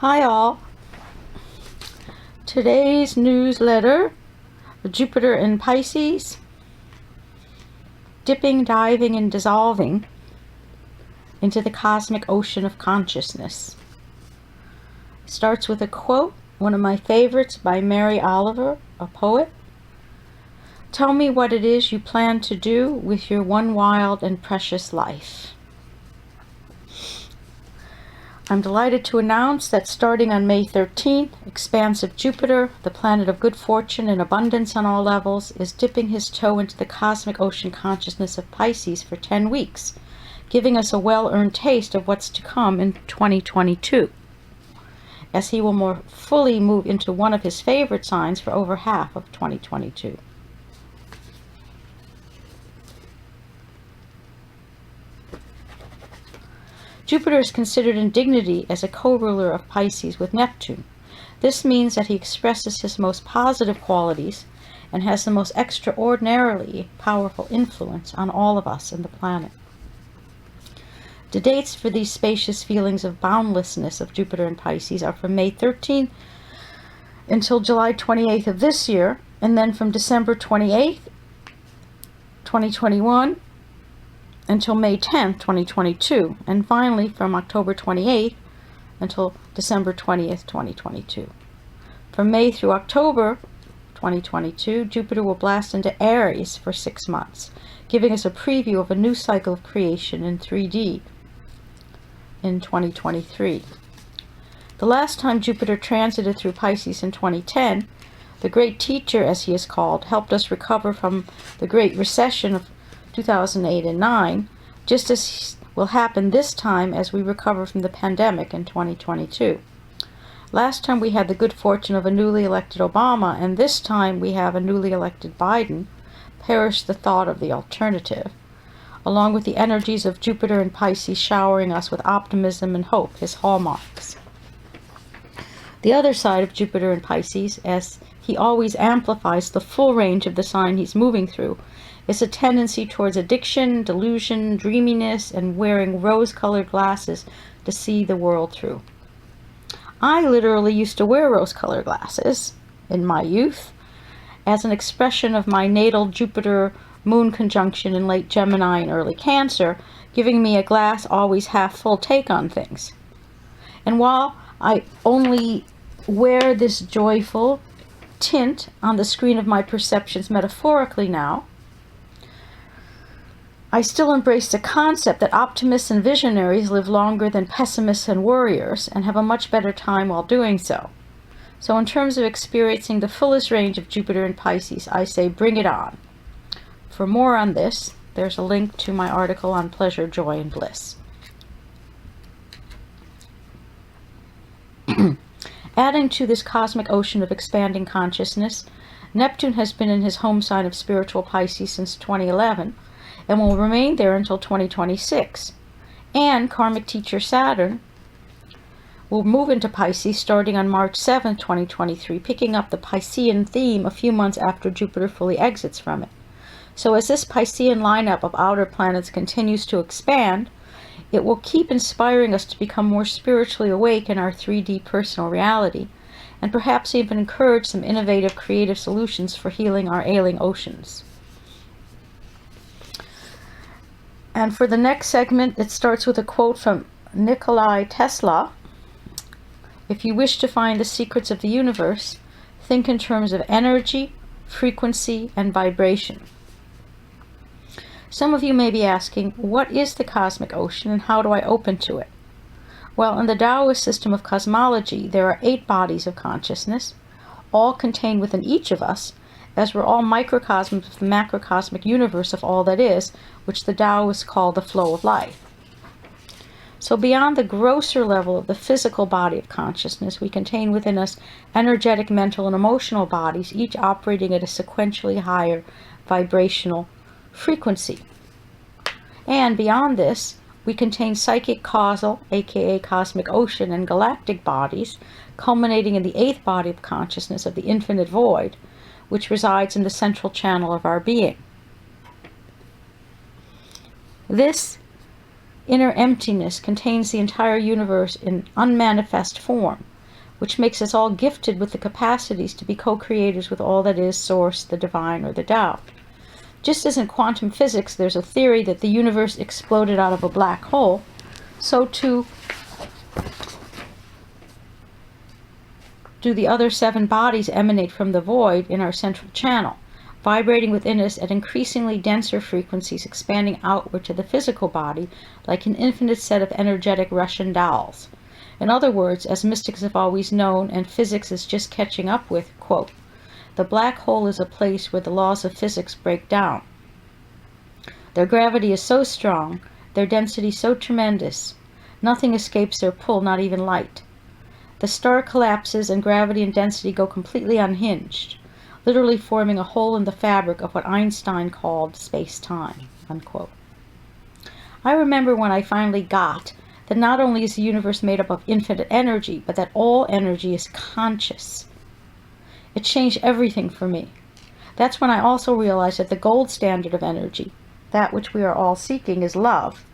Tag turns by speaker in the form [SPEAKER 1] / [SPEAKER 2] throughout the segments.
[SPEAKER 1] Hi all. Today's newsletter, Jupiter in Pisces, dipping, diving, and dissolving into the cosmic ocean of consciousness. Starts with a quote, one of my favorites, by Mary Oliver, a poet. "Tell me what it is you plan to do with your one wild and precious life." I'm delighted to announce that starting on May 13th, expansive Jupiter, the planet of good fortune and abundance on all levels, is dipping his toe into the cosmic ocean consciousness of Pisces for 10 weeks, giving us a well-earned taste of what's to come in 2022, as he will more fully move into one of his favorite signs for over half of 2022. Jupiter is considered in dignity as a co-ruler of Pisces with Neptune. This means that he expresses his most positive qualities and has the most extraordinarily powerful influence on all of us and the planet. The dates for these spacious feelings of boundlessness of Jupiter in Pisces are from May 13th until July 28th of this year, and then from December 28th, 2021, until May 10th, 2022, and finally from October 28th until December 20th, 2022. From May through October 2022, Jupiter will blast into Aries for 6 months, giving us a preview of a new cycle of creation in 3D in 2023. The last time Jupiter transited through Pisces in 2010, the great teacher, as he is called, helped us recover from the Great Recession of 2008 and 9, just as will happen this time as we recover from the pandemic in 2022. Last time we had the good fortune of a newly elected Obama, and this time we have a newly elected Biden. Perish the thought of the alternative, along with the energies of Jupiter and Pisces showering us with optimism and hope, his hallmarks. The other side of Jupiter and Pisces, as he always amplifies the full range of the sign he's moving through, is a tendency towards addiction, delusion, dreaminess, and wearing rose-colored glasses to see the world through. I literally used to wear rose-colored glasses in my youth as an expression of my natal Jupiter-Moon conjunction in late Gemini and early Cancer, giving me a glass always half-full take on things. And while I only wear this joyful tint on the screen of my perceptions metaphorically now, I still embrace the concept that optimists and visionaries live longer than pessimists and worriers and have a much better time while doing so. So in terms of experiencing the fullest range of Jupiter in Pisces, I say bring it on. For more on this, there's a link to my article on pleasure, joy, and bliss. Adding to this cosmic ocean of expanding consciousness, Neptune has been in his home sign of spiritual Pisces since 2011, and will remain there until 2026. And karmic teacher Saturn will move into Pisces starting on March 7, 2023, picking up the Piscean theme a few months after Jupiter fully exits from it. So as this Piscean lineup of outer planets continues to expand, it will keep inspiring us to become more spiritually awake in our 3D personal reality, and perhaps even encourage some innovative, creative solutions for healing our ailing oceans. And for the next segment, it starts with a quote from Nikola Tesla. "If you wish to find the secrets of the universe, think in terms of energy, frequency, and vibration." Some of you may be asking, what is the cosmic ocean and how do I open to it? Well, in the Taoist system of cosmology, there are 8 bodies of consciousness, all contained within each of us, as we're all microcosms of the macrocosmic universe of all that is, which the Taoists call the flow of life. So beyond the grosser level of the physical body of consciousness, we contain within us energetic, mental, and emotional bodies, each operating at a sequentially higher vibrational frequency. And beyond this, we contain psychic, causal, aka cosmic ocean, and galactic bodies, culminating in the 8th body of consciousness of the infinite void, which resides in the central channel of our being. This inner emptiness contains the entire universe in unmanifest form, which makes us all gifted with the capacities to be co-creators with all that is, Source, the Divine, or the Tao. Just as in quantum physics there's a theory that the universe exploded out of a black hole, so too do the other 7 bodies emanate from the void in our central channel, vibrating within us at increasingly denser frequencies, expanding outward to the physical body like an infinite set of energetic Russian dolls. In other words, as mystics have always known, and physics is just catching up with, quote, the black hole is a place where the laws of physics break down. Their gravity is so strong, their density so tremendous, nothing escapes their pull, not even light. The star collapses and gravity and density go completely unhinged, literally forming a hole in the fabric of what Einstein called space-time, unquote. I remember when I finally got that not only is the universe made up of infinite energy, but that all energy is conscious. It changed everything for me. That's when I also realized that the gold standard of energy, that which we are all seeking, is love,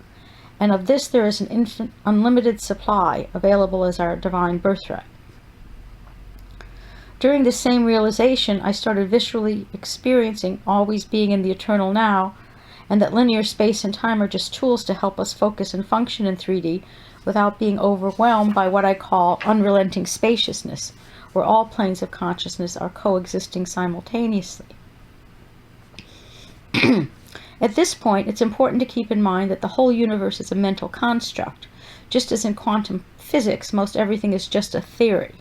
[SPEAKER 1] and of this there is an infinite, unlimited supply available as our divine birthright. During this same realization, I started visually experiencing always being in the eternal now, and that linear space and time are just tools to help us focus and function in 3D without being overwhelmed by what I call unrelenting spaciousness, where all planes of consciousness are coexisting simultaneously. At this point, it's important to keep in mind that the whole universe is a mental construct. Just as in quantum physics, most everything is just a theory.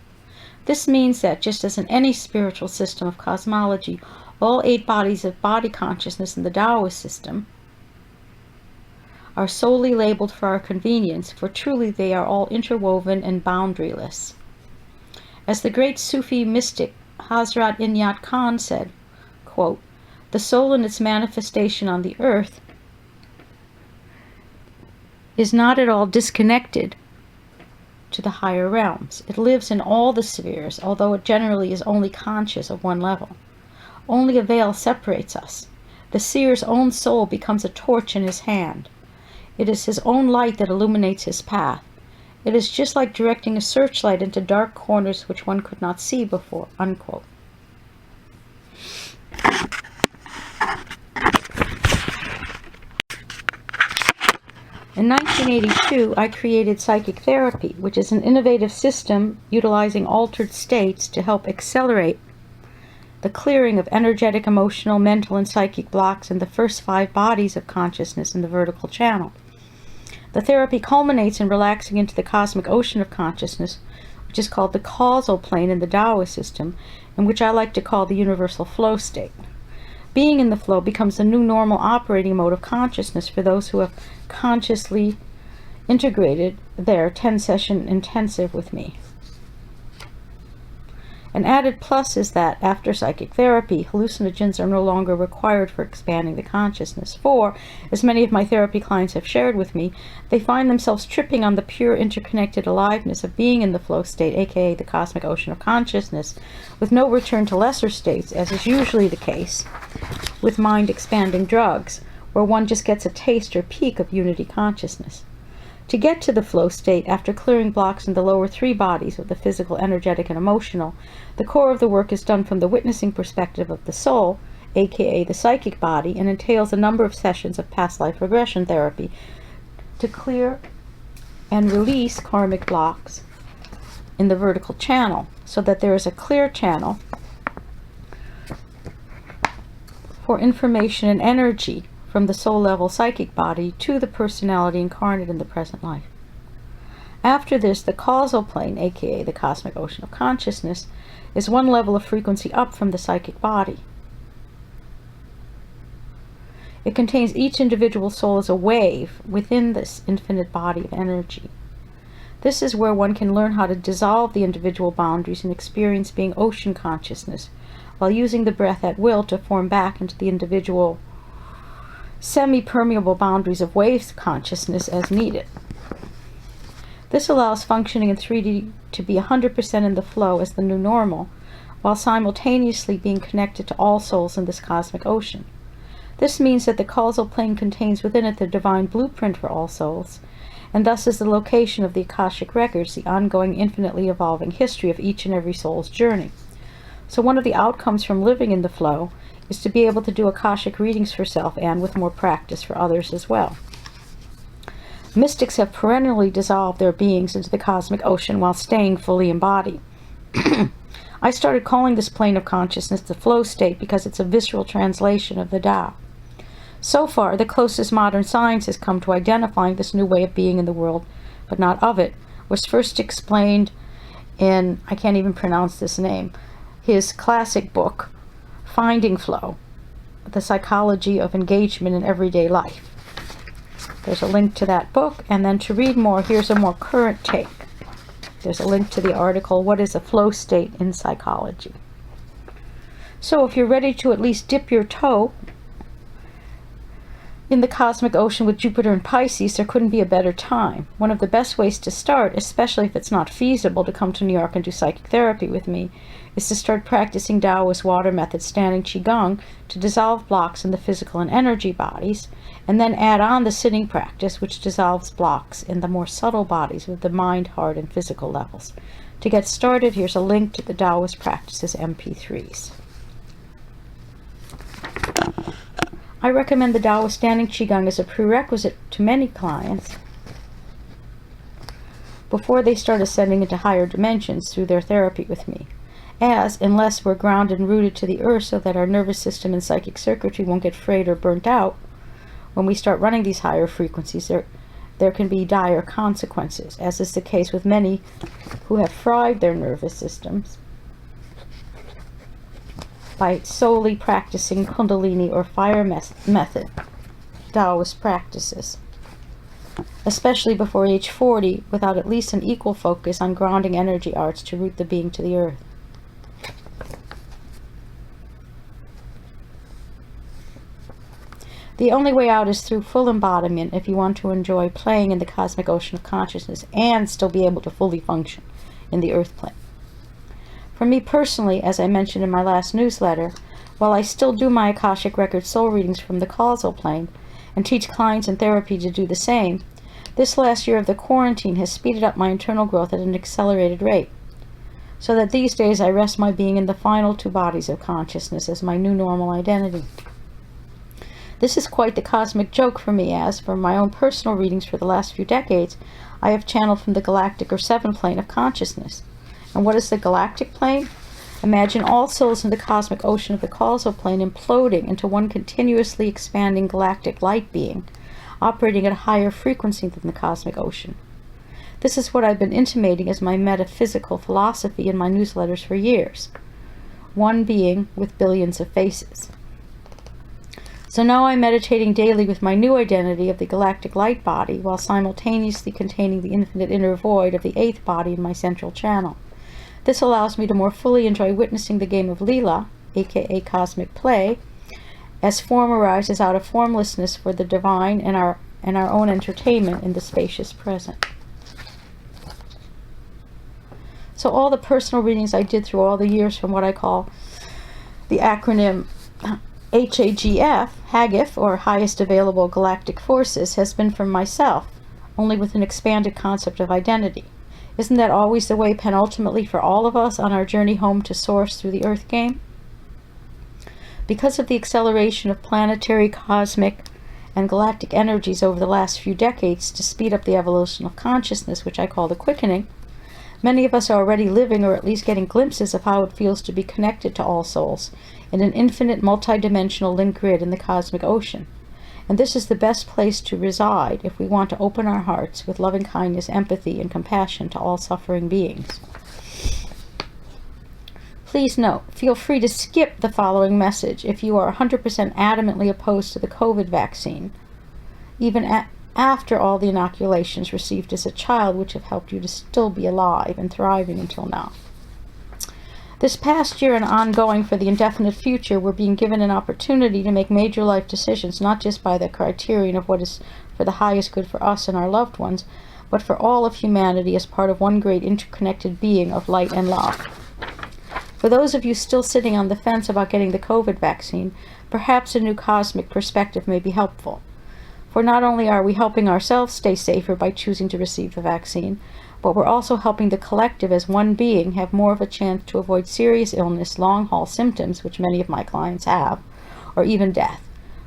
[SPEAKER 1] This means that, just as in any spiritual system of cosmology, all 8 bodies of body consciousness in the Taoist system are solely labeled for our convenience, for truly they are all interwoven and boundaryless. As the great Sufi mystic Hazrat Inayat Khan said, quote, the soul in its manifestation on the earth is not at all disconnected to the higher realms. It lives in all the spheres, although it generally is only conscious of one level. Only a veil separates us. The seer's own soul becomes a torch in his hand. It is his own light that illuminates his path. It is just like directing a searchlight into dark corners which one could not see before, unquote. In 1982, I created psychic therapy, which is an innovative system utilizing altered states to help accelerate the clearing of energetic, emotional, mental, and psychic blocks in the first 5 bodies of consciousness in the vertical channel. The therapy culminates in relaxing into the cosmic ocean of consciousness, which is called the causal plane in the Taoist system, and which I like to call the universal flow state. Being in the flow becomes the new normal operating mode of consciousness for those who have consciously integrated their 10-session intensive with me. An added plus is that, after psychic therapy, hallucinogens are no longer required for expanding the consciousness, for, as many of my therapy clients have shared with me, they find themselves tripping on the pure interconnected aliveness of being in the flow state, aka the cosmic ocean of consciousness, with no return to lesser states, as is usually the case with mind-expanding drugs, where one just gets a taste or peak of unity consciousness. To get to the flow state, after clearing blocks in the lower 3 bodies of the physical, energetic, and emotional, the core of the work is done from the witnessing perspective of the soul, aka the psychic body, and entails a number of sessions of past life regression therapy to clear and release karmic blocks in the vertical channel, so that there is a clear channel for information and energy from the soul-level psychic body to the personality incarnate in the present life. After this, the causal plane, aka the cosmic ocean of consciousness, is one level of frequency up from the psychic body. It contains each individual soul as a wave within this infinite body of energy. This is where one can learn how to dissolve the individual boundaries and experience being ocean consciousness, while using the breath at will to form back into the individual semi-permeable boundaries of waves consciousness as needed. This allows functioning in 3D to be 100% in the flow as the new normal, while simultaneously being connected to all souls in this cosmic ocean. This means that the causal plane contains within it the divine blueprint for all souls, and thus is the location of the Akashic records, the ongoing, infinitely evolving history of each and every soul's journey. So one of the outcomes from living in the flow is to be able to do Akashic readings for self and, with more practice, for others as well. Mystics have perennially dissolved their beings into the cosmic ocean while staying fully embodied. I started calling this plane of consciousness the flow state because it's a visceral translation of the Tao. So far, the closest modern science has come to identifying this new way of being in the world, but not of it, was first explained in, I can't even pronounce this name, his classic book, Finding Flow, The Psychology of Engagement in Everyday Life. There's a link to that book, and then to read more, here's a more current take. There's a link to the article, What is a Flow State in Psychology? So if you're ready to at least dip your toe in the cosmic ocean with Jupiter and Pisces, there couldn't be a better time. One of the best ways to start, especially if it's not feasible to come to New York and do psychic therapy with me, is to start practicing Taoist water method standing Qigong to dissolve blocks in the physical and energy bodies, and then add on the sitting practice, which dissolves blocks in the more subtle bodies with the mind, heart, and physical levels. To get started, here's a link to the Taoist practices MP3s. I recommend the Taoist standing Qigong as a prerequisite to many clients before they start ascending into higher dimensions through their therapy with me, as, unless we're grounded and rooted to the earth so that our nervous system and psychic circuitry won't get frayed or burnt out, when we start running these higher frequencies, there can be dire consequences, as is the case with many who have fried their nervous systems by solely practicing Kundalini or fire method Taoist practices, especially before age 40, without at least an equal focus on grounding energy arts to root the being to the earth. The only way out is through full embodiment if you want to enjoy playing in the cosmic ocean of consciousness and still be able to fully function in the earth plane. For me personally, as I mentioned in my last newsletter, while I still do my Akashic Record soul readings from the causal plane and teach clients in therapy to do the same, this last year of the quarantine has speeded up my internal growth at an accelerated rate, so that these days I rest my being in the final two bodies of consciousness as my new normal identity. This is quite the cosmic joke for me, as for my own personal readings for the last few decades, I have channeled from the galactic or seventh plane of consciousness. And what is the galactic plane? Imagine all souls in the cosmic ocean of the causal plane imploding into one continuously expanding galactic light being, operating at a higher frequency than the cosmic ocean. This is what I've been intimating as my metaphysical philosophy in my newsletters for years. One being with billions of faces. So now I'm meditating daily with my new identity of the galactic light body, while simultaneously containing the infinite inner void of the eighth body in my central channel. This allows me to more fully enjoy witnessing the game of Leela, aka cosmic play, as form arises out of formlessness for the divine and our own entertainment in the spacious present. So all the personal readings I did through all the years from what I call the acronym HAGF, or Highest Available Galactic Forces, has been from myself, only with an expanded concept of identity. Isn't that always the way penultimately for all of us on our journey home to Source through the Earth game? Because of the acceleration of planetary, cosmic, and galactic energies over the last few decades to speed up the evolution of consciousness, which I call the quickening, many of us are already living or at least getting glimpses of how it feels to be connected to all souls in an infinite multidimensional link grid in the cosmic ocean. And this is the best place to reside if we want to open our hearts with loving kindness, empathy, and compassion to all suffering beings. Please note, feel free to skip the following message if you are 100% adamantly opposed to the COVID vaccine, even after all the inoculations received as a child, which have helped you to still be alive and thriving until now. This past year and ongoing for the indefinite future, we're being given an opportunity to make major life decisions, not just by the criterion of what is for the highest good for us and our loved ones, but for all of humanity as part of one great interconnected being of light and love. For those of you still sitting on the fence about getting the COVID vaccine, perhaps a new cosmic perspective may be helpful. For not only are we helping ourselves stay safer by choosing to receive the vaccine, but we're also helping the collective as one being have more of a chance to avoid serious illness, long-haul symptoms, which many of my clients have, or even death.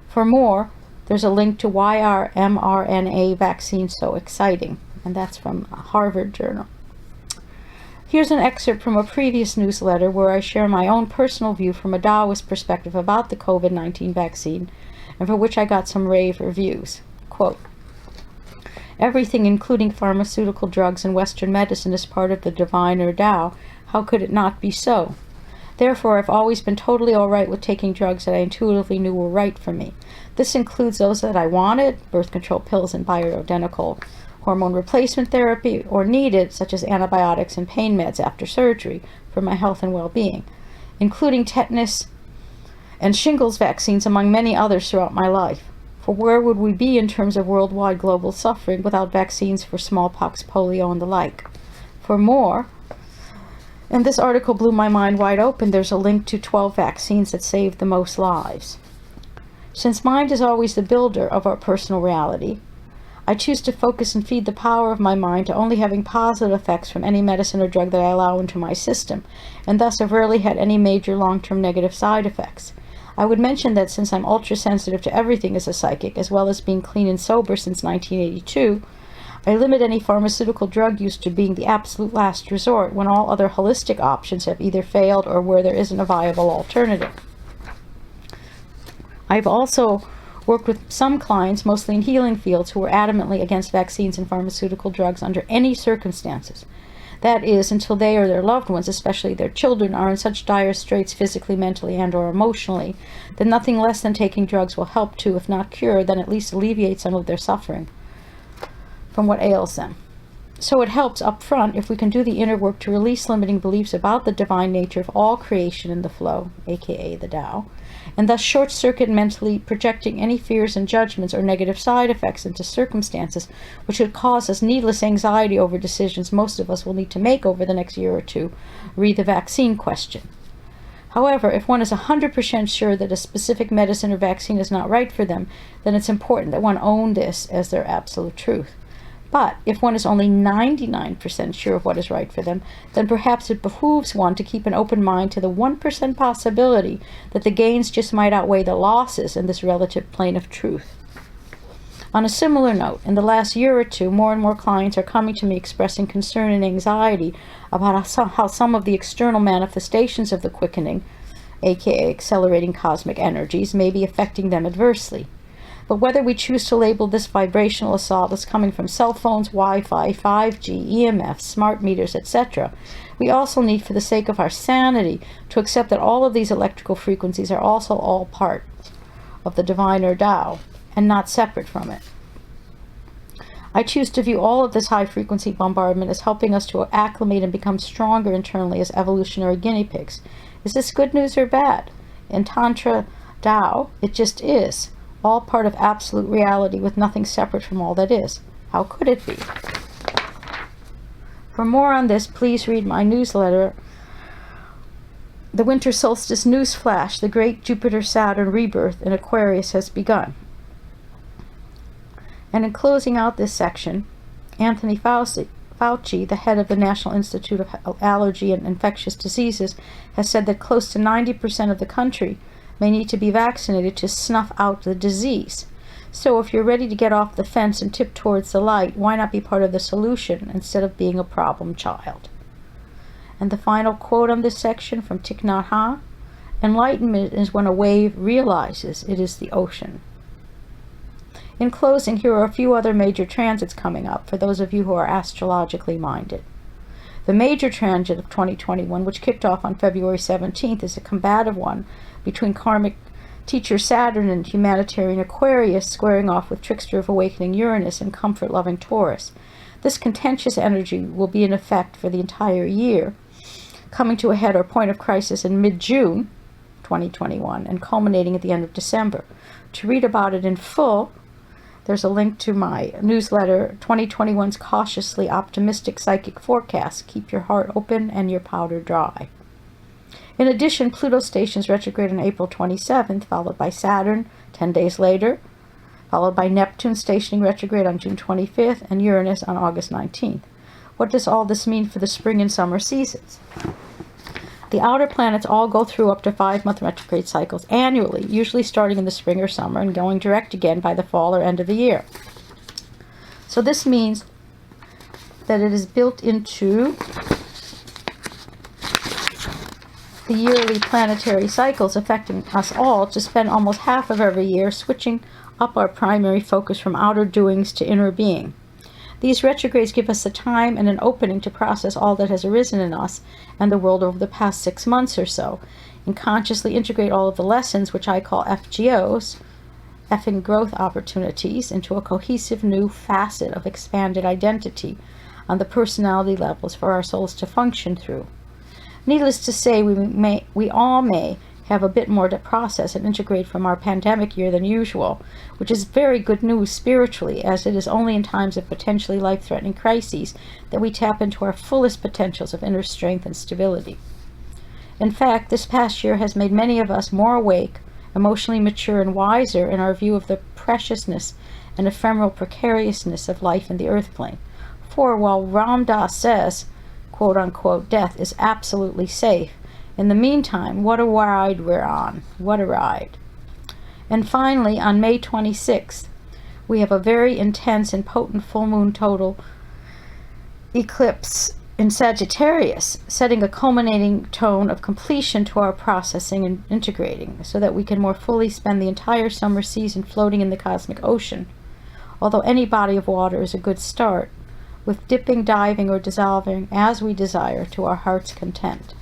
[SPEAKER 1] For more, there's a link to why our mRNA vaccine is so exciting, and that's from Harvard Journal. Here's an excerpt from a previous newsletter where I share my own personal view from a Taoist perspective about the COVID-19 vaccine, and for which I got some rave reviews. Quote, "Everything, including pharmaceutical drugs and Western medicine, is part of the divine or Tao. How could it not be so? Therefore, I've always been totally all right with taking drugs that I intuitively knew were right for me. This includes those that I wanted, birth control pills and bioidentical hormone replacement therapy, or needed, such as antibiotics and pain meds after surgery, for my health and well-being, including tetanus and shingles vaccines, among many others throughout my life. For where would we be in terms of worldwide global suffering without vaccines for smallpox, polio, and the like? For more, and this article blew my mind wide open, there's a link to 12 vaccines that saved the most lives. Since mind is always the builder of our personal reality, I choose to focus and feed the power of my mind to only having positive effects from any medicine or drug that I allow into my system, and thus have rarely had any major long-term negative side effects. I would mention that since I'm ultra-sensitive to everything as a psychic, as well as being clean and sober since 1982, I limit any pharmaceutical drug use to being the absolute last resort when all other holistic options have either failed or where there isn't a viable alternative. I've also worked with some clients, mostly in healing fields, who were adamantly against vaccines and pharmaceutical drugs under any circumstances. That is, until they or their loved ones, especially their children, are in such dire straits physically, mentally, and or emotionally, that nothing less than taking drugs will help to, if not cure, then at least alleviate some of their suffering from what ails them. So it helps up front if we can do the inner work to release limiting beliefs about the divine nature of all creation in the flow, aka the Tao, and thus short-circuit mentally projecting any fears and judgments or negative side effects into circumstances which would cause us needless anxiety over decisions most of us will need to make over the next year or two. Read the vaccine question. However, if one is 100% sure that a specific medicine or vaccine is not right for them, then it's important that one own this as their absolute truth. But if one is only 99% sure of what is right for them, then perhaps it behooves one to keep an open mind to the 1% possibility that the gains just might outweigh the losses in this relative plane of truth. On a similar note, in the last year or two, more and more clients are coming to me expressing concern and anxiety about how some of the external manifestations of the quickening, aka accelerating cosmic energies, may be affecting them adversely. But whether we choose to label this vibrational assault as coming from cell phones, Wi-Fi, 5G, EMFs, smart meters, etc., we also need, for the sake of our sanity, to accept that all of these electrical frequencies are also all part of the divine or Tao, and not separate from it. I choose to view all of this high-frequency bombardment as helping us to acclimate and become stronger internally as evolutionary guinea pigs. Is this good news or bad? In Tantra Tao, it just is. All part of absolute reality with nothing separate from all that is. How could it be? For more on this, please read my newsletter, The Winter Solstice News Flash, The Great Jupiter-Saturn Rebirth in Aquarius Has Begun. And in closing out this section, Anthony Fauci, the head of the National Institute of Allergy and Infectious Diseases, has said that close to 90% of the country may need to be vaccinated to snuff out the disease. So if you're ready to get off the fence and tip towards the light, why not be part of the solution instead of being a problem child? And the final quote on this section from Thich Nhat Hanh: enlightenment is when a wave realizes it is the ocean. In closing, here are a few other major transits coming up for those of you who are astrologically minded. The major transit of 2021, which kicked off on February 17th, is a combative one between karmic teacher Saturn and humanitarian Aquarius, squaring off with trickster of awakening Uranus and comfort-loving Taurus. This contentious energy will be in effect for the entire year, coming to a head or point of crisis in mid-June 2021 and culminating at the end of December. To read about it in full, there's a link to my newsletter, 2021's Cautiously Optimistic Psychic Forecast. Keep your heart open and your powder dry. In addition, Pluto stations retrograde on April 27th, followed by Saturn 10 days later, followed by Neptune stationing retrograde on June 25th, and Uranus on August 19th. What does all this mean for the spring and summer seasons? The outer planets all go through up to 5-month retrograde cycles annually, usually starting in the spring or summer and going direct again by the fall or end of the year. So this means that it is built into the yearly planetary cycles affecting us all to spend almost half of every year switching up our primary focus from outer doings to inner being. These retrogrades give us the time and an opening to process all that has arisen in us and the world over the past 6 months or so, and consciously integrate all of the lessons, which I call FGOs, effing growth opportunities, into a cohesive new facet of expanded identity on the personality levels for our souls to function through. Needless to say, we all may have a bit more to process and integrate from our pandemic year than usual, which is very good news spiritually, as it is only in times of potentially life-threatening crises that we tap into our fullest potentials of inner strength and stability. In fact, this past year has made many of us more awake, emotionally mature, and wiser in our view of the preciousness and ephemeral precariousness of life in the earth plane. For while Ram Dass says, quote-unquote, death is absolutely safe, in the meantime, what a ride we're on. What a ride. And finally, on May 26th, we have a very intense and potent full moon total eclipse in Sagittarius, setting a culminating tone of completion to our processing and integrating, so that we can more fully spend the entire summer season floating in the cosmic ocean. Although any body of water is a good start, with dipping, diving, or dissolving as we desire to our heart's content.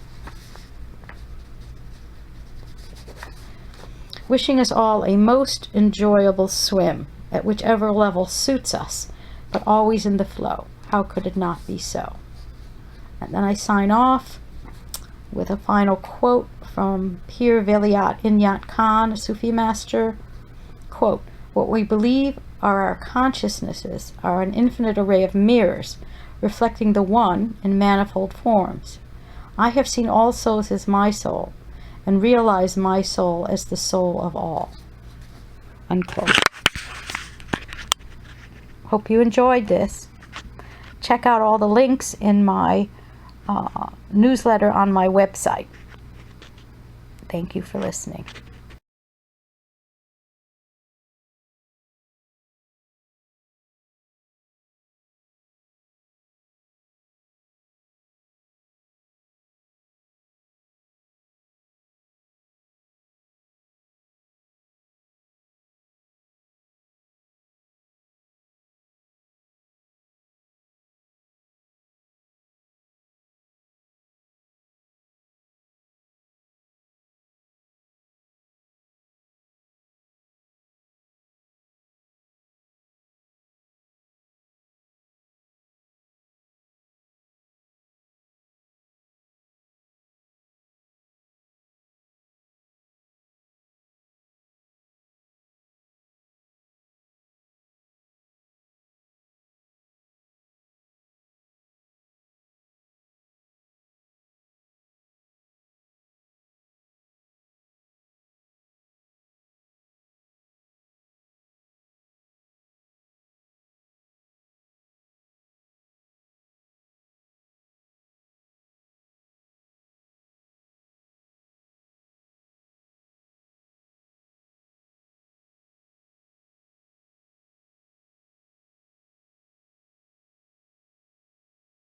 [SPEAKER 1] Wishing us all a most enjoyable swim at whichever level suits us, but always in the flow. How could it not be so? And then I sign off with a final quote from Pir Vilayat Inyat Khan, a Sufi master. Quote, what we believe are our consciousnesses are an infinite array of mirrors reflecting the one in manifold forms. I have seen all souls as my soul, and realize my soul as the soul of all. Unquote. Hope you enjoyed this. Check out all the links in my newsletter on my website. Thank you for listening.